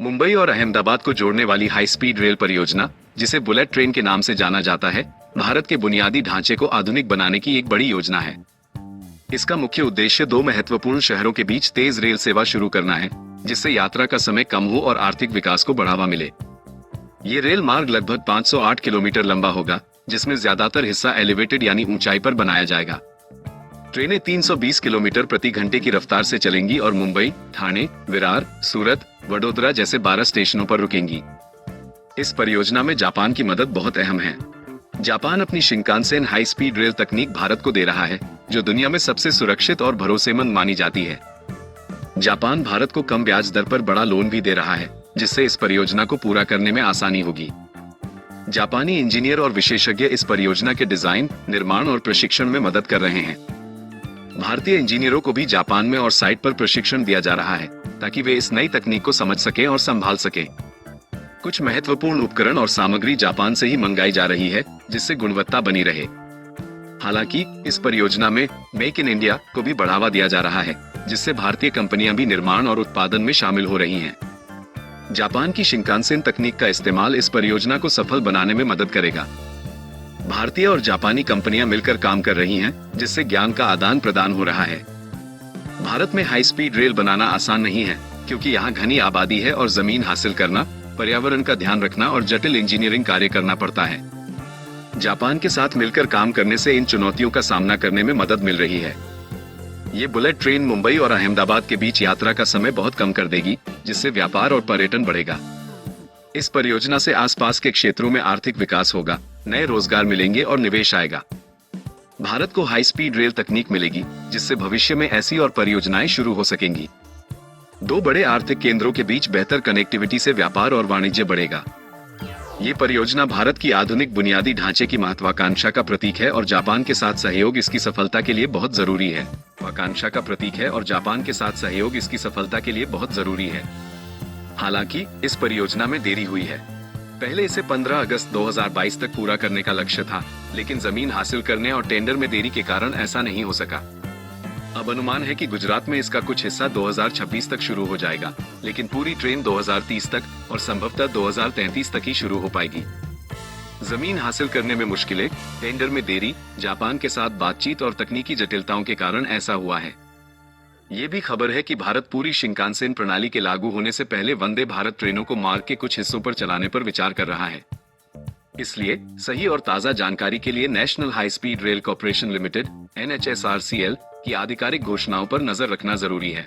मुंबई और अहमदाबाद को जोड़ने वाली हाई स्पीड रेल परियोजना, जिसे बुलेट ट्रेन के नाम से जाना जाता है, भारत के बुनियादी ढांचे को आधुनिक बनाने की एक बड़ी योजना है। इसका मुख्य उद्देश्य दो महत्वपूर्ण शहरों के बीच तेज रेल सेवा शुरू करना है, जिससे यात्रा का समय कम हो और आर्थिक विकास को बढ़ावा मिले। ये रेल मार्ग लगभग 508 किलोमीटर लंबा होगा, जिसमें ज्यादातर हिस्सा एलिवेटेड यानी ऊंचाई पर बनाया जाएगा। ट्रेनें 320 किलोमीटर प्रति घंटे की रफ्तार से चलेंगी और मुंबई, ठाणे, विरार, सूरत, वडोदरा जैसे 12 स्टेशनों पर रुकेंगी। इस परियोजना में जापान की मदद बहुत अहम है। जापान अपनी शिंकानसेन हाई स्पीड रेल तकनीक भारत को दे रहा है, जो दुनिया में सबसे सुरक्षित और भरोसेमंद मानी जाती है। जापान भारत को कम ब्याज दर पर बड़ा लोन भी दे रहा है, जिससे इस परियोजना को पूरा करने में आसानी होगी। जापानी इंजीनियर और विशेषज्ञ इस परियोजना के डिजाइन, निर्माण और प्रशिक्षण में मदद कर रहे हैं। भारतीय इंजीनियरों को भी जापान में और साइट पर प्रशिक्षण दिया जा रहा है, ताकि वे इस नई तकनीक को समझ सकें और संभाल सकें। कुछ महत्वपूर्ण उपकरण और सामग्री जापान से ही मंगाई जा रही है, जिससे गुणवत्ता बनी रहे। हालांकि इस परियोजना में मेक इन इंडिया को भी बढ़ावा दिया जा रहा है, जिससे भारतीय कंपनियां भी निर्माण और उत्पादन में शामिल हो रही हैं। जापान की शिंकानसेन तकनीक का इस्तेमाल इस परियोजना को सफल बनाने में मदद करेगा। भारतीय और जापानी कंपनियां मिलकर काम कर रही हैं, जिससे ज्ञान का आदान प्रदान हो रहा है। भारत में हाई स्पीड रेल बनाना आसान नहीं है, क्योंकि यहाँ घनी आबादी है और जमीन हासिल करना, पर्यावरण का ध्यान रखना और जटिल इंजीनियरिंग कार्य करना पड़ता है। जापान के साथ मिलकर काम करने से इन चुनौतियों का सामना करने में मदद मिल रही है। ये बुलेट ट्रेन मुंबई और अहमदाबाद के बीच यात्रा का समय बहुत कम कर देगी, जिससे व्यापार और पर्यटन बढ़ेगा। इस परियोजना से आसपास के क्षेत्रों में आर्थिक विकास होगा, नए रोजगार मिलेंगे और निवेश आएगा। भारत को हाई स्पीड रेल तकनीक मिलेगी, जिससे भविष्य में ऐसी और परियोजनाएं शुरू हो सकेंगी। दो बड़े आर्थिक केंद्रों के बीच बेहतर कनेक्टिविटी से व्यापार और वाणिज्य बढ़ेगा। ये परियोजना भारत की आधुनिक बुनियादी ढांचे की महत्वाकांक्षा का प्रतीक है और जापान के साथ सहयोग इसकी सफलता के लिए बहुत जरूरी है। महत्वाकांक्षा का प्रतीक है और जापान के साथ सहयोग इसकी सफलता के लिए बहुत जरूरी है। हालांकि इस परियोजना में देरी हुई है। पहले इसे 15 अगस्त 2022 तक पूरा करने का लक्ष्य था, लेकिन जमीन हासिल करने और टेंडर में देरी के कारण ऐसा नहीं हो सका। अब अनुमान है कि गुजरात में इसका कुछ हिस्सा 2026 तक शुरू हो जाएगा, लेकिन पूरी ट्रेन 2030 तक और संभवतः 2033 तक ही शुरू हो पाएगी। जमीन हासिल करने में मुश्किलें, टेंडर में देरी, जापान के साथ बातचीत और तकनीकी जटिलताओं के कारण ऐसा हुआ है। ये भी खबर है कि भारत पूरी शिंकानसेन प्रणाली के लागू होने से पहले वंदे भारत ट्रेनों को मार्ग के कुछ हिस्सों पर चलाने पर विचार कर रहा है। इसलिए सही और ताजा जानकारी के लिए national high speed rail corporation limited (NHSRCL) की आधिकारिक घोषणाओं पर नजर रखना जरूरी है।